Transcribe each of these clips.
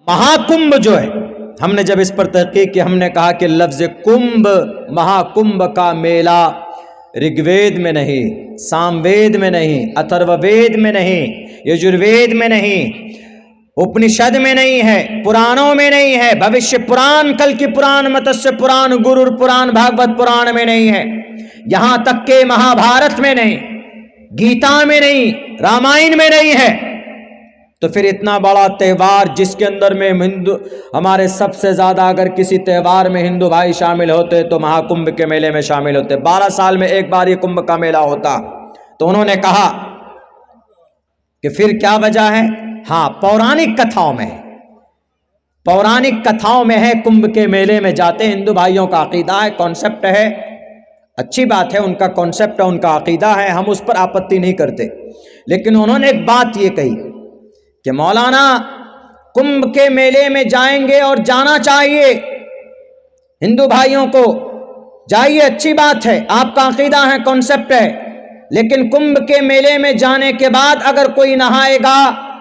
महाकुंभ जो है, हमने जब इस पर तहकीक की, हमने कहा कि लफ्ज कुंभ, महाकुंभ का मेला ऋग्वेद में नहीं, सामवेद में नहीं, अथर्ववेद में नहीं, यजुर्वेद में नहीं, उपनिषद में नहीं है, पुराणों में नहीं है, भविष्य पुराण, कल की पुराण, मत्स्य पुराण, गुरु पुराण, भागवत पुराण में नहीं है, यहां तक के महाभारत में नहीं, गीता में नहीं, रामायण में नहीं है। तो फिर इतना बड़ा त्यौहार जिसके अंदर में हिंदू, हमारे सबसे ज्यादा अगर किसी त्यौहार में हिंदू भाई शामिल होते तो महाकुंभ के मेले में शामिल होते। 12 साल में एक बार ये कुंभ का मेला होता। तो उन्होंने कहा कि फिर क्या वजह है? हाँ, पौराणिक कथाओं में, पौराणिक कथाओं में है, कुंभ के मेले में जाते हिंदू भाइयों का अकीदा है, कॉन्सेप्ट है, अच्छी बात है, उनका कॉन्सेप्ट है, उनका अकीदा है, हम उस पर आपत्ति नहीं करते। लेकिन उन्होंने एक बात ये कही कि मौलाना कुंभ के मेले में जाएंगे और जाना चाहिए, हिंदू भाइयों को जाइए, अच्छी बात है, आपका अकीदा है, कॉन्सेप्ट है, लेकिन कुंभ के मेले में जाने के बाद अगर कोई नहाएगा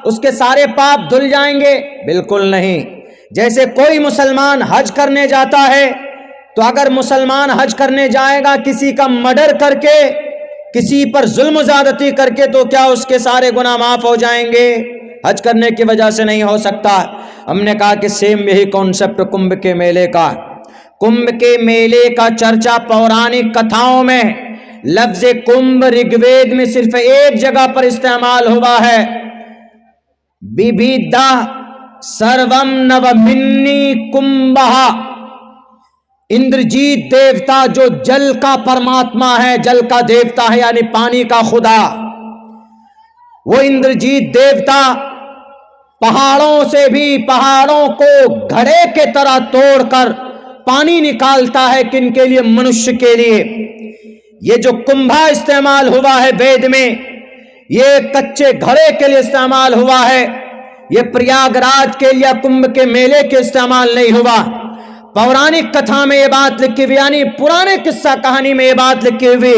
उसके सारे पाप धुल जाएंगे? बिल्कुल नहीं। जैसे कोई मुसलमान हज करने जाता है तो अगर मुसलमान हज करने जाएगा किसी का मर्डर करके, किसी पर जुल्म ज़्यादती करके, तो क्या उसके सारे गुनाह माफ हो जाएंगे? हज करने की वजह से नहीं हो सकता। हमने कहा कि सेम यही कॉन्सेप्ट कुंभ के मेले का। कुंभ के मेले का चर्चा पौराणिक कथाओं में, लफ्ज कुंभ ऋग्वेद में सिर्फ एक जगह पर इस्तेमाल हुआ है, बिभिदा सर्वम नवमिन्नी कुंभः। इंद्रजीत देवता जो जल का परमात्मा है, जल का देवता है, यानी पानी का खुदा, वो इंद्रजीत देवता पहाड़ों से भी, पहाड़ों को घड़े के तरह तोड़कर पानी निकालता है। किन के लिए? मनुष्य के लिए। ये जो कुंभा इस्तेमाल हुआ है वेद में, ये कच्चे घड़े के लिए इस्तेमाल हुआ है, ये प्रयागराज के लिए कुंभ के मेले के इस्तेमाल नहीं हुआ। पौराणिक कथा में ये बात लिखी हुई, यानी पुराने किस्सा कहानी में ये बात लिखी हुई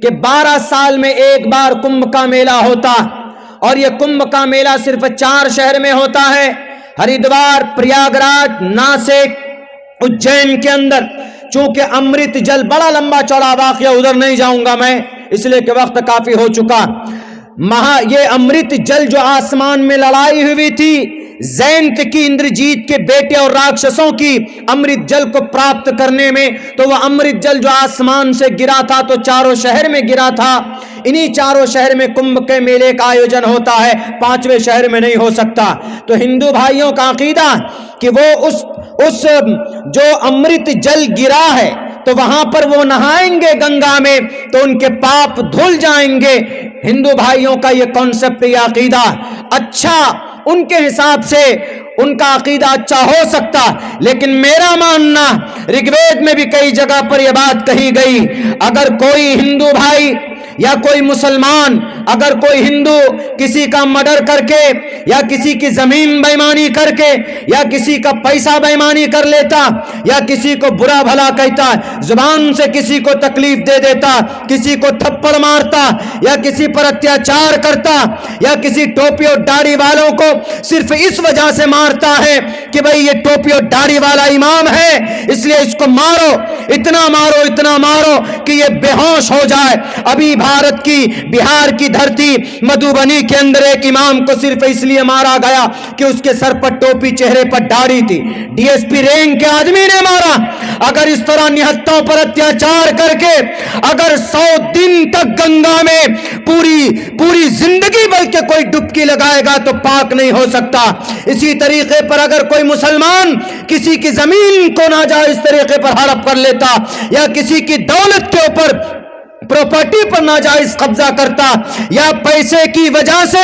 कि 12 साल में एक बार कुंभ का मेला होता, और ये कुंभ का मेला सिर्फ 4 शहर में होता है, हरिद्वार, प्रयागराज, नासिक, उज्जैन के अंदर। चूंकि अमृत जल बड़ा लंबा चौड़ा वाकया, उधर नहीं जाऊंगा मैं, इसलिए कि वक्त काफी हो चुका। ये अमृत जल जो आसमान में लड़ाई हुई थी जैंत की, इंद्रजीत के बेटे और राक्षसों की, अमृत जल को प्राप्त करने में, तो वह अमृत जल जो आसमान से गिरा था तो 4 शहर में गिरा था। इन्हीं 4 शहर में कुंभ के मेले का आयोजन होता है, 5वें शहर में नहीं हो सकता। तो हिंदू भाइयों का अकीदा कि वो उस जो अमृत जल गिरा है तो वहां पर वो नहाएंगे गंगा में तो उनके पाप धुल जाएंगे। हिंदू भाइयों का ये कॉन्सेप्ट, ये अकीदा अच्छा, उनके हिसाब से उनका अकीदा अच्छा हो सकता, लेकिन मेरा मानना, ऋग्वेद में भी कई जगह पर यह बात कही गई, अगर कोई हिंदू भाई या कोई मुसलमान, अगर कोई हिंदू किसी का मर्डर करके या किसी की जमीन बेईमानी करके या किसी का पैसा बेईमानी कर लेता या किसी को बुरा भला कहता, जुबान से किसी को तकलीफ दे देता, किसी को थप्पड़ मारता या किसी पर अत्याचार करता या किसी टोपी और दाढ़ी वालों को सिर्फ इस वजह से मारता है कि भाई ये टोपी और दाढ़ी वाला इमाम है इसलिए इसको मारो, इतना मारो, इतना मारो कि ये बेहोश हो जाए। अभी भारत की, बिहार की धरती मधुबनी के अंदर एक इमाम को सिर्फ इसलिए मारा गया कि उसके सर पर टोपी, चेहरे पर दाढ़ी थी, डीएसपी रैंक के आदमी ने मारा। अगर इस तरह निहत्तों पर अत्याचार करके अगर 100 दिन तक गंगा में पूरी जिंदगी बल्कि कोई डुबकी लगाएगा तो पाक नहीं हो सकता। इसी तरीके पर अगर कोई मुसलमान किसी की जमीन को नाजायज तरीके पर हड़प कर लेता या किसी की दौलत के ऊपर, प्रॉपर्टी पर नाजायज कब्जा करता या पैसे की वजह से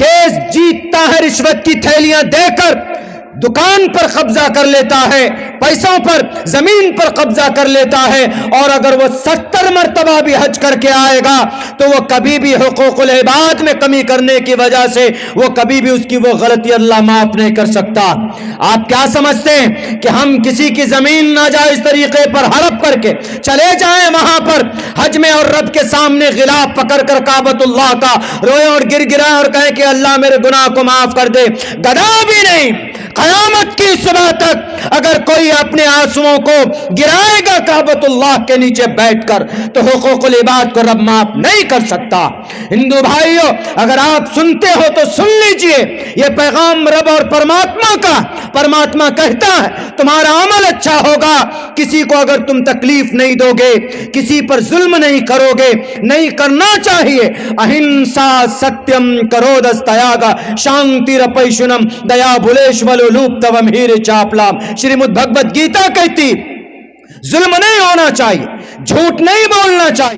केस जीतता है, रिश्वत की थैलियां देकर दुकान पर कब्जा कर लेता है, पैसों पर, जमीन पर कब्जा कर लेता है, और अगर वो 70 मरतबा भी हज करके आएगा तो वो कभी भी हुकूकुल इबाद में कमी करने की वजह से वो कभी भी उसकी वो गलती अल्लाह माफ नहीं कर सकता। आप क्या समझते हैं कि हम किसी की जमीन नाजायज तरीके पर हड़प करके चले जाएं वहां पर हज में और रब के सामने गिलाफ पकड़ कर काबतुल्लाह का रोए और गिर गिराए और कहें कि अल्लाह मेरे गुनाह को माफ कर दे? गदा भी नहीं, صبح تک اگر کوئی اپنے آنسوؤں کو گرائے گا کعبۃ اللہ کے نیچے بیٹھ کر تو حقوق العباد کو رب معاف نہیں کر سکتا۔ ہندو بھائیوں، اگر آپ سنتے ہو تو سن لیجئے، یہ پیغام رب اور پرماتما کا۔ پرماتما کہتا ہے تمہارا عمل اچھا ہوگا، کسی کو اگر تم تکلیف نہیں دو گے، کسی پر ظلم نہیں کرو گے، نہیں کرنا چاہیے۔ اہنسا ستیم کرودستیاگا شانتی رپیشنم دیا بھلیشولو لوپتوم ہیر چاپلام۔ شریمد بھگوت گیتا کہتی ظلم نہیں ہونا چاہیے، جھوٹ نہیں بولنا چاہیے۔